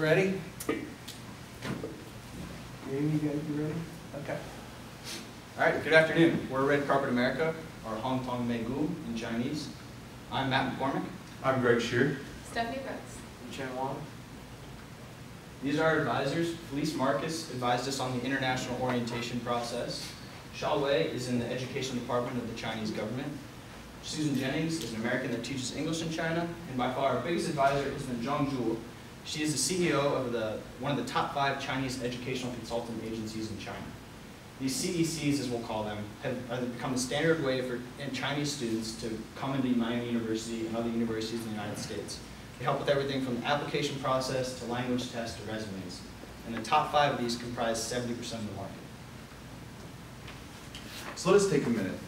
ready? Maybe you guys be ready? Okay. All right, good afternoon. We're Red Carpet America, or Hong Tong Mei Gu in Chinese. I'm Matt McCormick. I'm Greg Shear. Stephanie Brooks. And Chen Wong. These are our advisors. Felice Marcus advised us on the international orientation process. Xia Wei is in the education department of the Chinese government. Susan Jennings is an American that teaches English in China. And by far our biggest advisor is Zhang Zhu. She is the CEO of one of the top 5 Chinese educational consultant agencies in China. These CECs, as we'll call them, have become the standard way for Chinese students to come into Miami University and other universities in the United States. They help with everything from the application process to language tests to resumes. And the top 5 of these comprise 70% of the market. So let us take a minute.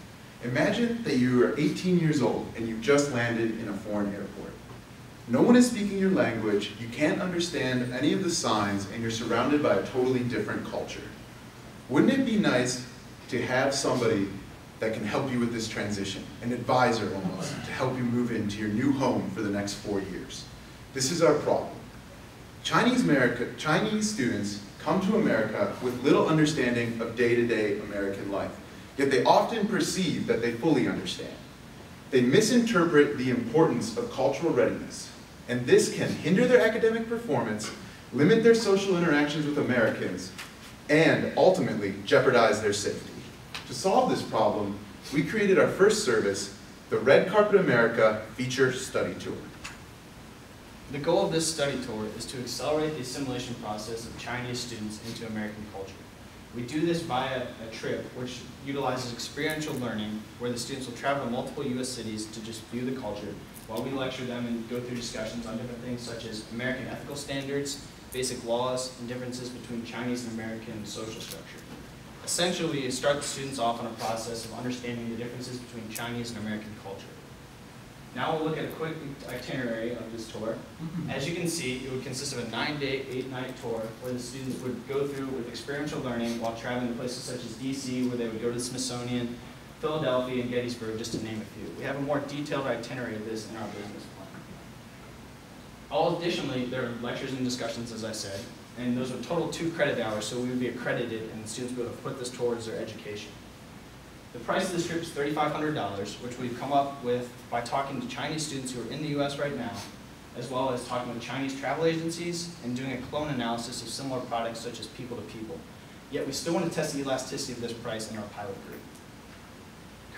Imagine that you are 18 years old and you've just landed in a foreign airport. No one is speaking your language, you can't understand any of the signs, and you're surrounded by a totally different culture. Wouldn't it be nice to have somebody that can help you with this transition, an advisor almost, to help you move into your new home for the next 4 years? This is our problem. Chinese students come to America with little understanding of day-to-day American life, yet they often perceive that they fully understand. They misinterpret the importance of cultural readiness, and this can hinder their academic performance, limit their social interactions with Americans, and ultimately jeopardize their safety. To solve this problem, we created our first service, the Red Carpet America Feature Study Tour. The goal of this study tour is to accelerate the assimilation process of Chinese students into American culture. We do this via a trip which utilizes experiential learning where the students will travel to multiple U.S. cities to just view the culture while we lecture them and go through discussions on different things such as American ethical standards, basic laws, and differences between Chinese and American social structure. Essentially, we start the students off on a process of understanding the differences between Chinese and American culture. Now we'll look at a quick itinerary of this tour. As you can see, it would consist of a 9-day, 8-night tour where the students would go through with experiential learning while traveling to places such as DC, where they would go to the Smithsonian, Philadelphia, and Gettysburg, just to name a few. We have a more detailed itinerary of this in our business plan. Additionally, there are lectures and discussions, as I said, and those would total 2 credit hours, so we would be accredited and the students would be able to put this towards their education. The price of this trip is $3,500, which we've come up with by talking to Chinese students who are in the U.S. right now, as well as talking with Chinese travel agencies and doing a clone analysis of similar products such as people to people. Yet we still want to test the elasticity of this price in our pilot group.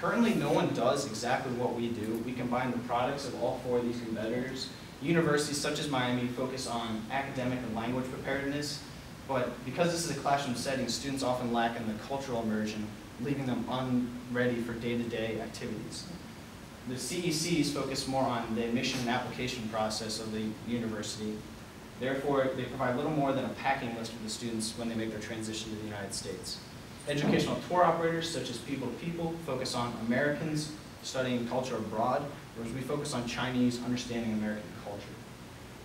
Currently, no one does exactly what we do. We combine the products of all 4 of these competitors. Universities such as Miami focus on academic and language preparedness, but because this is a classroom setting, students often lack in the cultural immersion, leaving them unready for day-to-day activities. The CECs focus more on the admission and application process of the university. Therefore, they provide little more than a packing list for the students when they make their transition to the United States. Educational tour operators, such as People to People, focus on Americans studying culture abroad, whereas we focus on Chinese understanding American culture.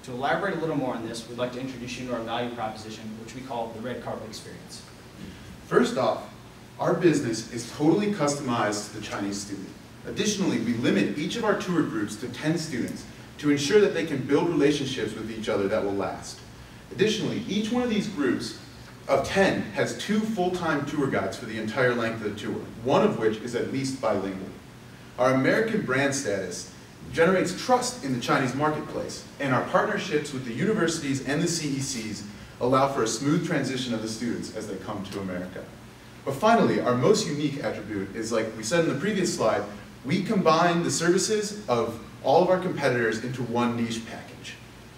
To elaborate a little more on this, we'd like to introduce you to our value proposition, which we call the Red Carpet Experience. First off, our business is totally customized to the Chinese student. Additionally, we limit each of our tour groups to 10 students to ensure that they can build relationships with each other that will last. Additionally, each one of these groups of 10 has 2 full-time tour guides for the entire length of the tour, one of which is at least bilingual. Our American brand status generates trust in the Chinese marketplace, and our partnerships with the universities and the CECs allow for a smooth transition of the students as they come to America. But finally, our most unique attribute is, like we said in the previous slide, we combine the services of all of our competitors into one niche package.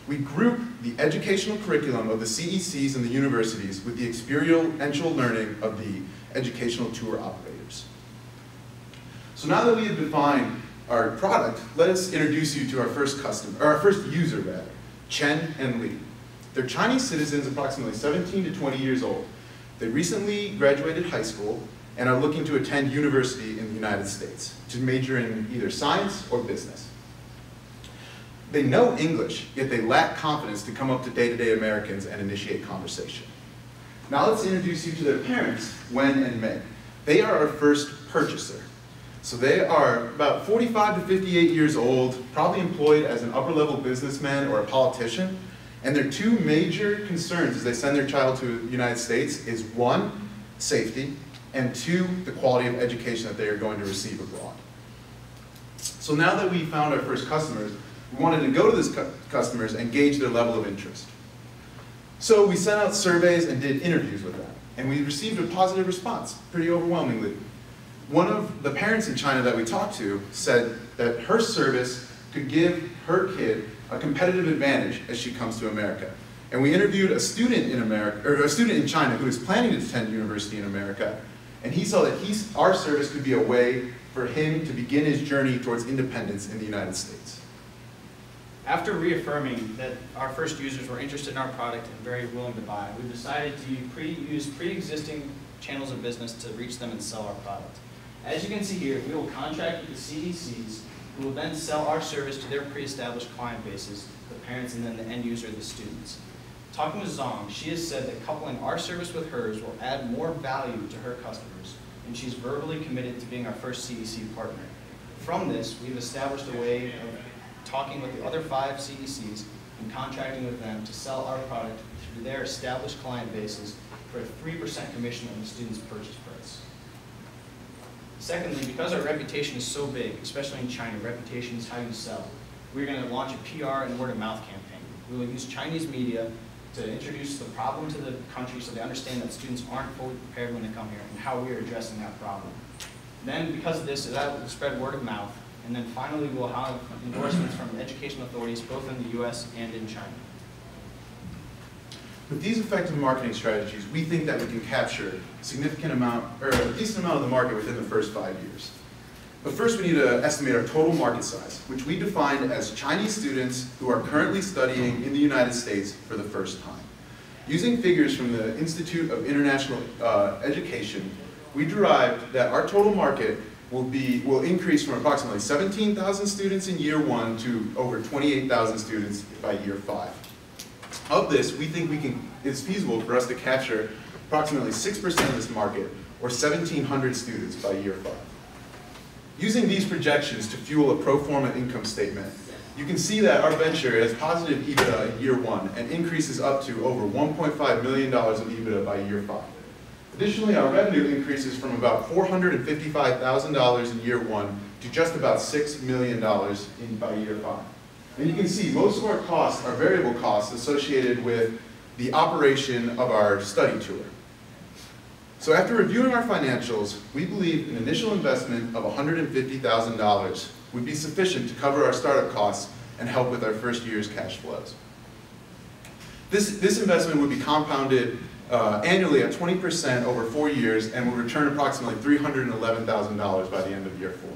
We group the educational curriculum of the CECs and the universities with the experiential learning of the educational tour operators. So now that we have defined our product, let us introduce you to our first customer, or our first user rather, Chen and Li. They're Chinese citizens, approximately 17 to 20 years old. They recently graduated high school and are looking to attend university in the United States to major in either science or business. They know English, yet they lack confidence to come up to day-to-day Americans and initiate conversation. Now let's introduce you to their parents, Wen and Mei. They are our first purchaser. So they are about 45 to 58 years old, probably employed as an upper-level businessman or a politician, And their two major concerns as they send their child to the United States is one, safety, and two, the quality of education that they are going to receive abroad. So now that we found our first customers, we wanted to go to these customers and gauge their level of interest. So we sent out surveys and did interviews with them, and we received a positive response, pretty overwhelmingly. One of the parents in China that we talked to said that her service could give her kid a competitive advantage as she comes to America. And we interviewed a student in America, or a student in China who is planning to attend university in America, and he saw that our service could be a way for him to begin his journey towards independence in the United States. After reaffirming that our first users were interested in our product and very willing to buy, we decided to use pre-existing channels of business to reach them and sell our product. As you can see here, we will contract with the CDCs, who will then sell our service to their pre-established client bases, the parents and then the end user, the students. Talking with Zong, she has said that coupling our service with hers will add more value to her customers, and she's verbally committed to being our first CDC partner. From this, we've established a way of talking with the other 5 CDCs and contracting with them to sell our product through their established client bases for a 3% commission on the student's purchase price. Secondly, because our reputation is so big, especially in China, reputation is how you sell, we're going to launch a PR and word-of-mouth campaign. We will use Chinese media to introduce the problem to the country so they understand that students aren't fully prepared when they come here and how we are addressing that problem. Then, because of this, that will spread word of mouth. And then finally, we'll have endorsements from educational authorities both in the US and in China. With these effective marketing strategies, we think that we can capture a significant amount, or a decent amount of the market within the first 5 years. But first we need to estimate our total market size, which we defined as Chinese students who are currently studying in the United States for the first time. Using figures from the Institute of International Education, we derived that our total market will increase from approximately 17,000 students in year 1 to over 28,000 students by year 5. Of this, we think it's feasible for us to capture approximately 6% of this market, or 1,700 students by year 5. Using these projections to fuel a pro forma income statement, you can see that our venture has positive EBITDA in year 1 and increases up to over $1.5 million of EBITDA by year 5. Additionally, our revenue increases from about $455,000 in year 1 to just about $6 million by year 5. And you can see most of our costs are variable costs associated with the operation of our study tour. So after reviewing our financials, we believe an initial investment of $150,000 would be sufficient to cover our startup costs and help with our first year's cash flows. This investment would be compounded annually at 20% over 4 years and will return approximately $311,000 by the end of year 4.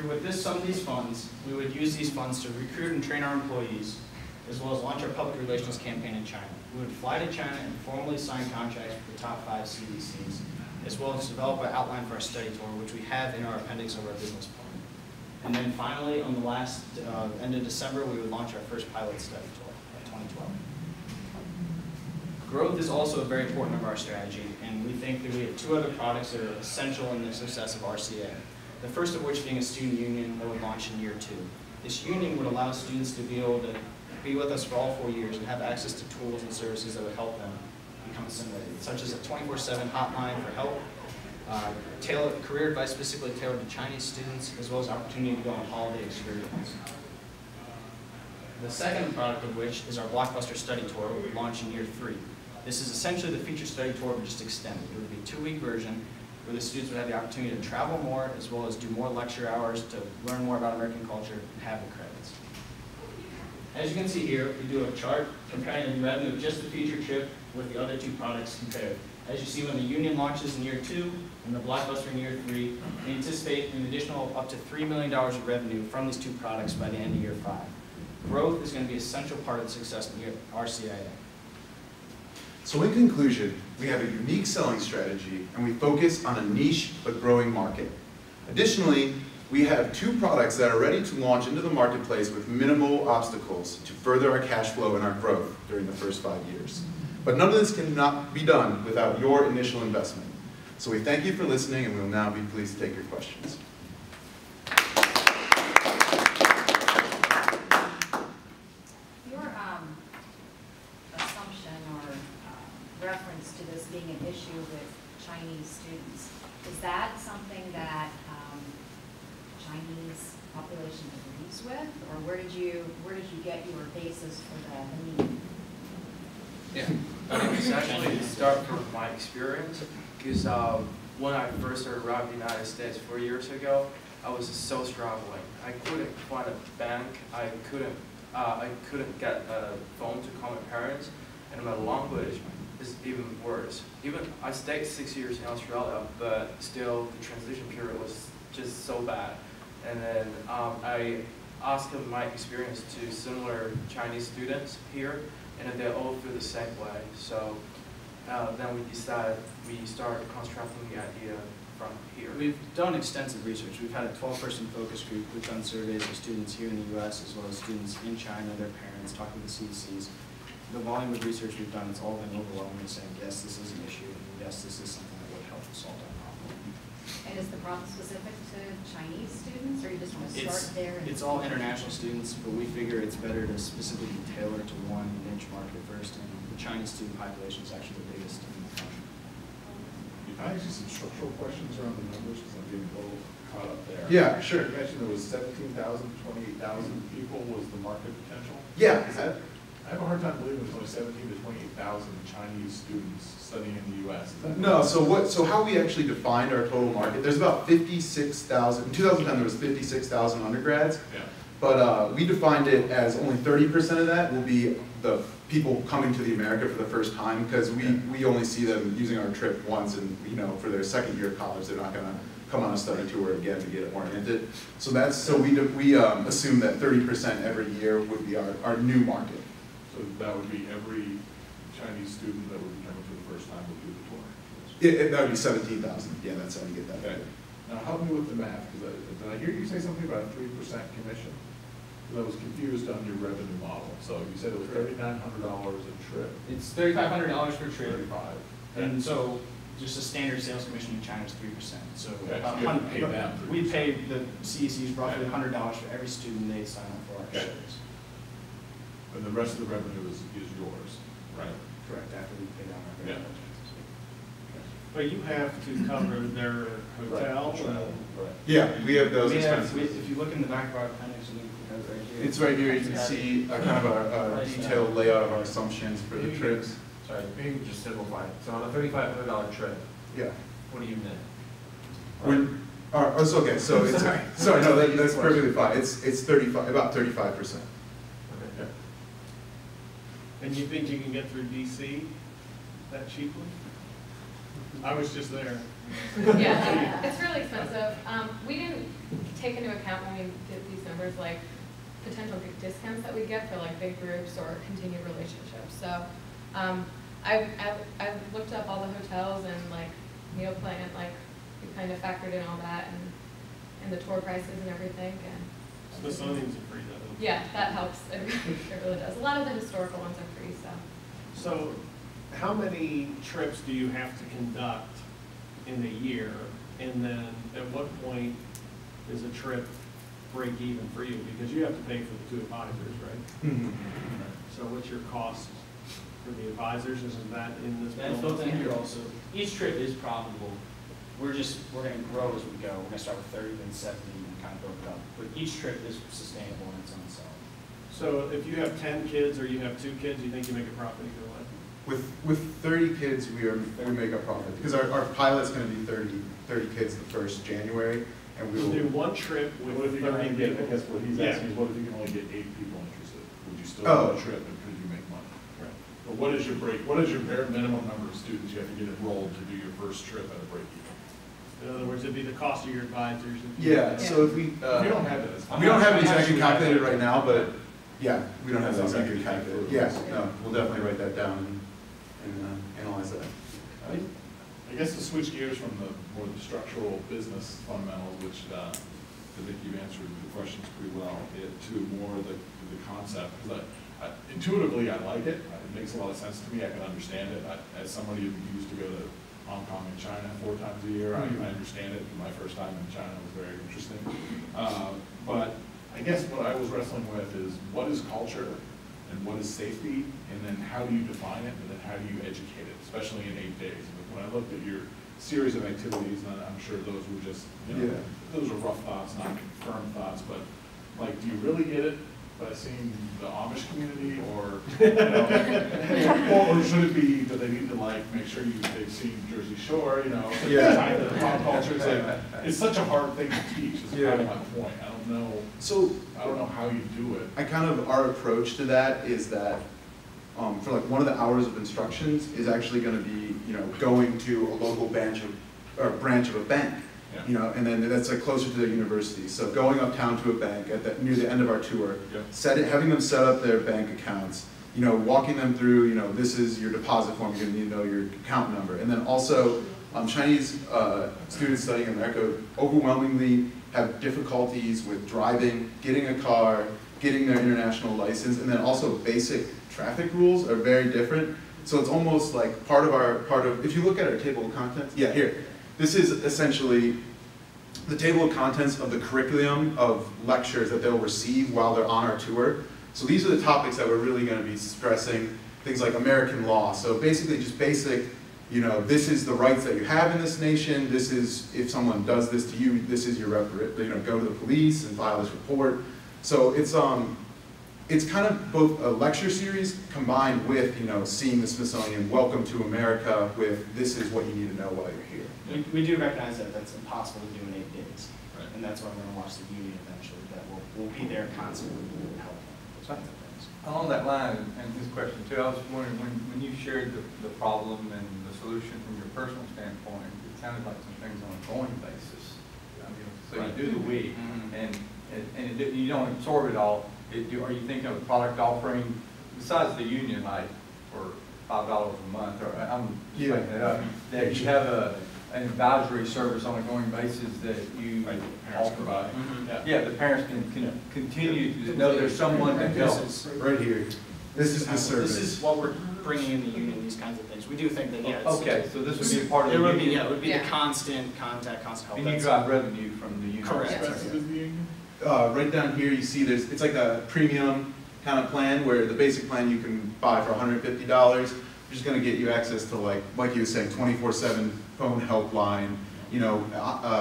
With some of these funds, we would use these funds to recruit and train our employees, as well as launch our public relations campaign in China. We would fly to China and formally sign contracts with the top 5 CDCs, as well as develop an outline for our study tour, which we have in our appendix of our business plan. And then finally, on the last end of December, we would launch our first pilot study tour in 2012. Growth is also a very important part of our strategy, and we think that we have 2 other products that are essential in the success of RCA. The first of which being a student union that would launch in year 2. This union would allow students to be able to be with us for all 4 years and have access to tools and services that would help them become assimilated, such as a 24/7 hotline for help, career advice specifically tailored to Chinese students, as well as opportunity to go on holiday excursions. The second product of which is our Blockbuster Study Tour, which would launch in year 3. This is essentially the feature study tour, but just extended. It would be a 2-week version where the students would have the opportunity to travel more, as well as do more lecture hours to learn more about American culture and have the credits. As you can see here, we do a chart comparing the revenue of just the feature trip with the other 2 products compared. As you see, when the union launches in year 2 and the Blockbuster in year 3, we anticipate an additional up to $3 million of revenue from these 2 products by the end of year 5. Growth is going to be an essential part of the success of RCIA. So in conclusion, we have a unique selling strategy and we focus on a niche but growing market. Additionally, we have 2 products that are ready to launch into the marketplace with minimal obstacles to further our cash flow and our growth during the first 5 years. But none of this cannot be done without your initial investment. So we thank you for listening, and we will now be pleased to take your questions. Chinese students. Is that something that Chinese population agrees with, or where did you get your basis for the need? Yeah, it's actually start from my experience, because when I first arrived in the United States 4 years ago, I was so struggling. I couldn't find a bank. I couldn't get a phone to call my parents, and my language is even worse. Even I stayed 6 years in Australia, but still the transition period was just so bad. And then I asked my experience to similar Chinese students here, and they all feel the same way. So then we decided we started constructing the idea from here. We've done extensive research. We've had a 12-person focus group. We've done surveys of students here in the U.S. as well as students in China, their parents, talking to the CECs. The volume of research we've done, it's all been overwhelmingly saying, yes, this is an issue, and yes, this is something that would help solve that problem. And is the problem specific to Chinese students, or you just want to start there? It's all international students, but we figure it's better to specifically tailor to one niche market first, and the Chinese student population is actually the biggest in the country. I actually some structural questions around the numbers because I'm getting a little caught up there. Yeah, sure. You mentioned there was 17,000 to 28,000 people was the market potential. Yeah. I have a hard time believing there's only 17,000 to 28,000 Chinese students studying in the U.S. Is that No, so how we actually defined our total market, there's about 56,000, in 2010 there was 56,000 undergrads, Yeah. but we defined it as only 30% of that will be the people coming to the America for the first time, because we only see them using our trip once, and for their second year of college, they're not gonna come on a study tour again to get it oriented. So we assume that 30% every year would be our new market. So that would be every Chinese student that would be coming for the first time would do the tour. That would be 17,000. Yeah, that's how you get that. Okay. Now help me with the math, because did I hear you say something about a 3% commission? Because I was confused on your revenue model. So you said it was $3,900 a trip. It's $3,500 per trip. 35. And so just a standard sales commission in China is 3%. So Okay, about so you have to pay them 3%. we pay the CECs roughly $100 for every student they sign up for our Okay. service. And the rest of the revenue is yours, right? Correct, after we pay down our Yeah. expenses. But you have to cover their hotel. Right. Yeah, we have those expenses. If you look in the back of our appendix, we have it right here. It's right here. You can see kind of a detailed layout of our assumptions for the trips. Sorry, maybe just simplify it. So on a $3,500 trip, Yeah. what do you net? It's okay. So it's sorry. No, that's perfectly fine. It's about 35%. Okay. Yeah. And you think you can get through DC that cheaply? I was just there. Yeah, it's really expensive. We didn't take into account when we did these numbers, like potential discounts that we get for like big groups or continued relationships. So I looked up all the hotels and like meal plan, like we kind of factored in all that and the tour prices and everything. And Smithsonian's are free though. yeah, that helps. It really does. A lot of the historical ones are free, so. So how many trips do you have to conduct in a year? And then at what point is a trip break even for you? Because you have to pay for the 2 advisors, right? Mm-hmm. So what's your cost for the advisors? Isn't that in this? That's built in here also. Each trip is profitable. We're going to grow as we go. We're going to start with 30, then 70, and kind of build it up. But each trip is sustainable in its own self. So if you have 10 kids or you have 2 kids, you think you make a profit either way? With 30 kids, we make a profit because our pilot's going to be 30 kids the first January, and we We'll will do one trip with What if you can 30 only get, I people. guess what he's Yeah. asking is what if you can only get 8 people interested? Would you still Oh. do a trip and could you make money? But what is your bare minimum number of students you have to get enrolled to do your first trip at a break even? In other words, it'd be the cost of your advisors. Yeah. So if we If you don't have it, it's fine. we don't have it I'm exactly actually calculated right now, but yeah, we don't have that That's something exactly you can calculated. do. Yeah, no, we'll definitely write that down and analyze that. I guess to switch gears from the more the structural business fundamentals, which I think you've answered the questions pretty well, to more the concept. Because intuitively, I like it. It makes a lot of sense to me. I can understand it. As somebody who used to go to Hong Kong and China 4 times a year, I understand it. My first time in China was very interesting. But I guess what I was wrestling with is what is culture and what is safety, and then how do you define it, and then how do you educate it, especially in 8 days. When I looked at your series of activities, and I'm sure those were just, you know, Yeah. those were rough thoughts, not firm thoughts, but like, do you really get it by seeing the Amish community, or, you know, or should it be, do they need to like, make sure they've seen Jersey Shore, you know? Yeah. Tie to the pop culture, it's like, it's such a hard thing to teach, is kind of my point, I don't know how you do it. Our approach to that is that for like one of the hours of instructions is actually going to be, you know, going to a local branch of a bank, Yeah. you know, and then that's like closer to the university. So going uptown to a bank near the end of our tour, Yeah. having them set up their bank accounts, you know, walking them through, you know, this is your deposit form, you're going to need to know your account number, and then also Chinese students studying in America overwhelmingly have difficulties with driving, getting a car, getting their international license, and then also basic traffic rules are very different. So it's almost like if you look at our table of contents, yeah, here. This is essentially the table of contents of the curriculum of lectures that they'll receive while they're on our tour. So these are the topics that we're really going to be stressing, things like American law. So basically just basic, you know, this is the rights that you have in this nation, this is, if someone does this to you, this is your you know, go to the police and file this report. So it's kind of both a lecture series combined with, you know, seeing the Smithsonian, welcome to America, with this is what you need to know while you're here. We do recognize that that's impossible to do in 8 days. Right. And that's why we're going to watch the union eventually, that we'll be there constantly to help those kinds of things. Along that line, and this question too, I was wondering, when you shared the problem and the solution from your personal standpoint, it sounded like some things on a going basis. I mean, so Right. you do the week, Mhm. and you don't absorb it all. Are you thinking of a product offering besides the union, like for $5 a month, or I'm just making that up, that you have an advisory service on a going basis that you Right, parents offer? provide. Yeah, the parents can continue to know there's someone to help. Right here. This is the service. This is what we're bringing in the union, these kinds of things. We do think that, yeah. Okay, so this would be a part of the It would be, union? yeah, it would be the Yeah. constant contact, constant help. And you That's- drive revenue from the union? Correct. How expensive is the union? Right down here, you see it's like a premium kind of plan where the basic plan you can buy for $150, which is going to get you access to like you were saying, 24/7 phone helpline, you know,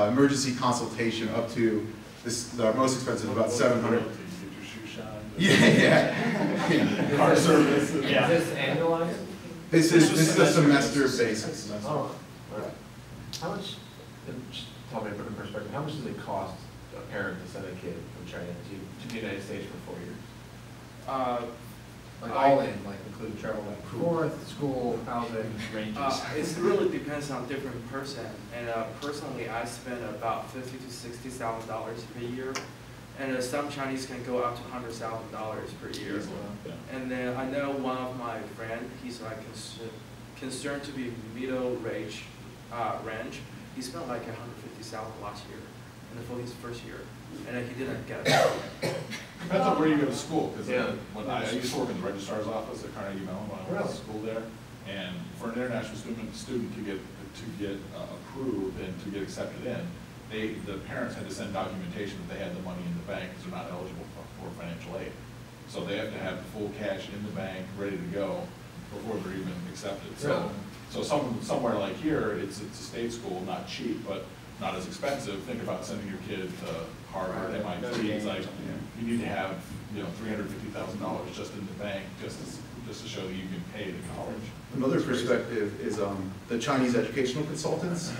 emergency consultation up to the most expensive, about 700. You get your shoe shined. Yeah. Car service. Yeah. Is this annualized? This is a semester basis. Oh, all right. How much, just tell me, put in perspective, how much does it cost a parent to send a kid from China to the United States for 4 years? Like all in, like include travel back and forth, school, housing, ranges? It really depends on different person. And personally, I spend about $50,000 to $60,000 per year. And some Chinese can go up to $100,000 per year. Yeah. And then I know one of my friend, he's like concerned to be middle range. He spent like $150,000 last year, and for his first year, and he didn't get it. Depends on where you go to school, because Yeah. when I used to work in the registrar's office at Carnegie Mellon when I went to Really? school there, and for an international student to get approved and to get accepted in, the parents had to send documentation that they had the money in the bank because they're not eligible for financial aid. So they have to have the full cash in the bank, ready to go before they're even accepted. So somewhere like here, it's a state school, not cheap, but not as expensive. Think about sending your kid to Harvard, MIT. It's like you need to have $350,000 just in the bank just to show that you can pay the college. Another perspective is the Chinese educational consultants.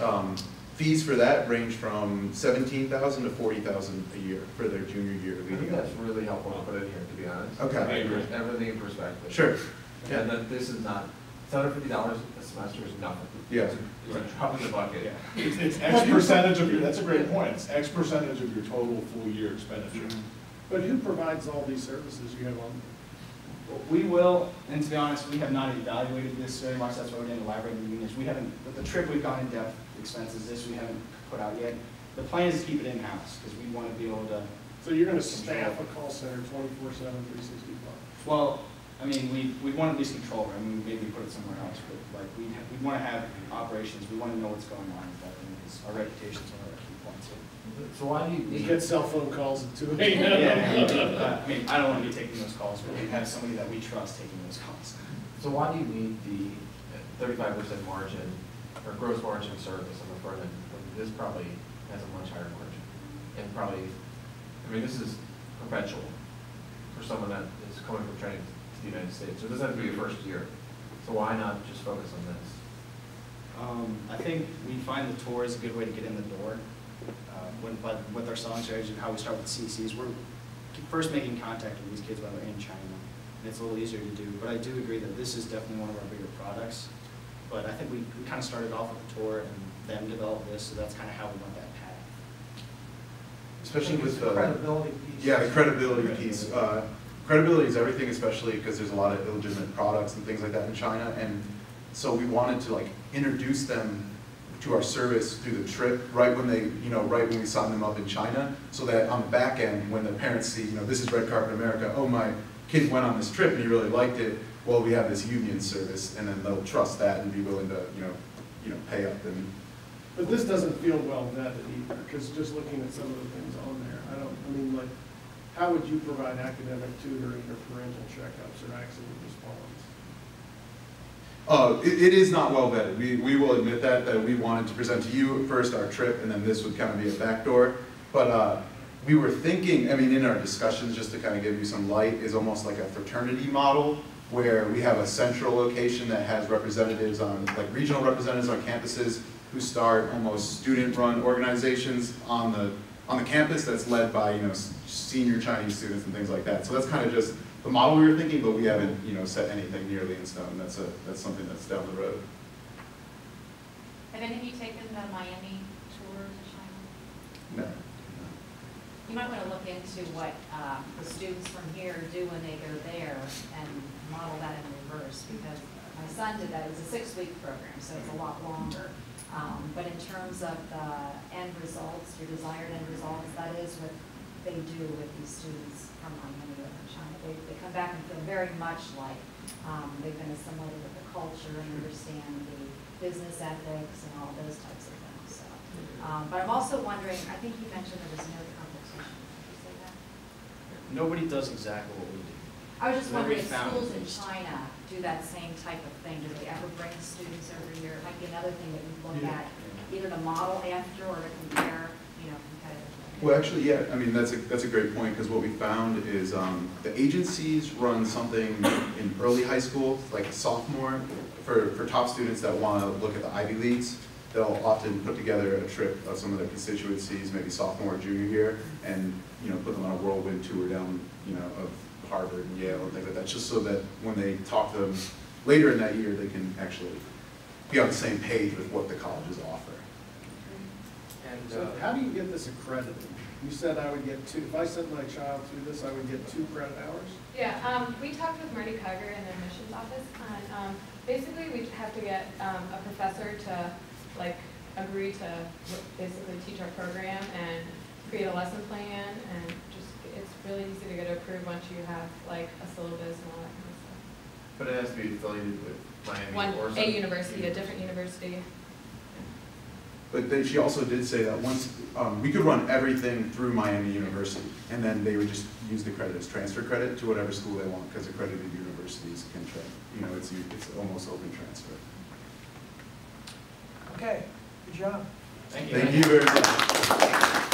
Fees for that range from $17,000 to $40,000 a year for their junior year. I think that's really helpful to put in here, to be honest. Okay. I agree. Everything in perspective. Sure. And that this is not, $750 a semester is nothing. Yeah. It's a drop in the bucket. It's X percentage of that's a great point. It's X percentage of your total full year expenditure. But who provides all these services you have on? We will, and to be honest, we have not evaluated this very much. That's why we didn't elaborate on the unions. We haven't, with the trip we've gone in depth expenses, this we haven't put out yet. The plan is to keep it in-house because we want to be able to. So you're gonna staff a call center 24/7, 365? Well, I mean, we want to at least control it. I mean, maybe put it somewhere else, but like we want to have operations. We want to know what's going on with that thing because our reputation is one of our key points. So why do you You need? get cell phone calls at 2 a.m. Yeah, I mean, I don't want to be taking those calls, but we have somebody that we trust taking those calls. So why do you need the 35% margin or gross margin service on the front end, this probably has a much higher margin. And probably, I mean, this is perpetual for someone that is coming from training to the United States. So it doesn't have to be your first year. So why not just focus on this? I think we find the tour is a good way to get in the door. But with our selling strategy and how we start with CCs, we're first making contact with these kids while they're in China. And it's a little easier to do, but I do agree that this is definitely one of our bigger products. But I think we kind of started off with the tour and then developed this, so that's kind of how we went that path. Especially with the credibility piece. Yeah, the credibility piece. Credibility is everything, especially because there's a lot of illegitimate products and things like that in China. And so we wanted to like introduce them to our service through the trip right when they, right when we signed them up in China, so that on the back end, when the parents see, this is Red Carpet America, oh, my kid went on this trip and he really liked it, well, we have this union service, and then they'll trust that and be willing to, pay up. And But this doesn't feel well vetted either, because just looking at some of the things on there, like, how would you provide academic tutoring or parental checkups or accident response? It is not well vetted. We will admit that we wanted to present to you first our trip, and then this would kind of be a backdoor. But we were thinking, in our discussions, just to kind of give you some light, is almost like a fraternity model, where we have a central location that has representatives on, like regional representatives on campuses who start almost student-run organizations on the campus that's led by, senior Chinese students and things like that. So that's kind of just the model we were thinking, but we haven't, set anything nearly in stone. That's something that's down the road. Have any of you taken the Miami tour to China? No. You might want to look into what the students from here do when they go there and model that in reverse, because my son did that. It was a 6-week program, so it's a lot longer. But in terms of the end results, your desired end results, that is what they do with these students from Miami or from China. They come back and feel very much like they've been assimilated with the culture and understand the business ethics and all those types of things. So, but I'm also wondering, I think you mentioned there was no competition. Did you say that? Nobody does exactly what we do. I was just Where wondering we if found schools it in is- China do that same type of thing. Do they ever bring students over here? It might be another thing that you look at, either to model after or to compare, competitively. Well, actually, yeah. That's a great point, because what we found is the agencies run something in early high school, like sophomore, for top students that want to look at the Ivy Leagues. They'll often put together a trip of some of their constituencies, maybe sophomore or junior year, and put them on a whirlwind tour down, of Harvard and Yale and things like that, just so that when they talk to them later in that year, they can actually be on the same page with what the colleges offer. And So how do you get this accredited? You said I would get 2, if I sent my child through this, I would get 2 credit hours? Yeah, we talked with Marty Kiger in the admissions office, and basically we have to get a professor to agree to basically teach our program and create a lesson plan, and just it's really easy to get approved once you have a syllabus and all that kind of stuff. But it has to be affiliated with Miami or A university, a different university. But she also did say that once, we could run everything through Miami University, and then they would just use the credit as transfer credit to whatever school they want, because accredited universities can train. It's almost open transfer. Okay, good job. Thank you. Thank you very much.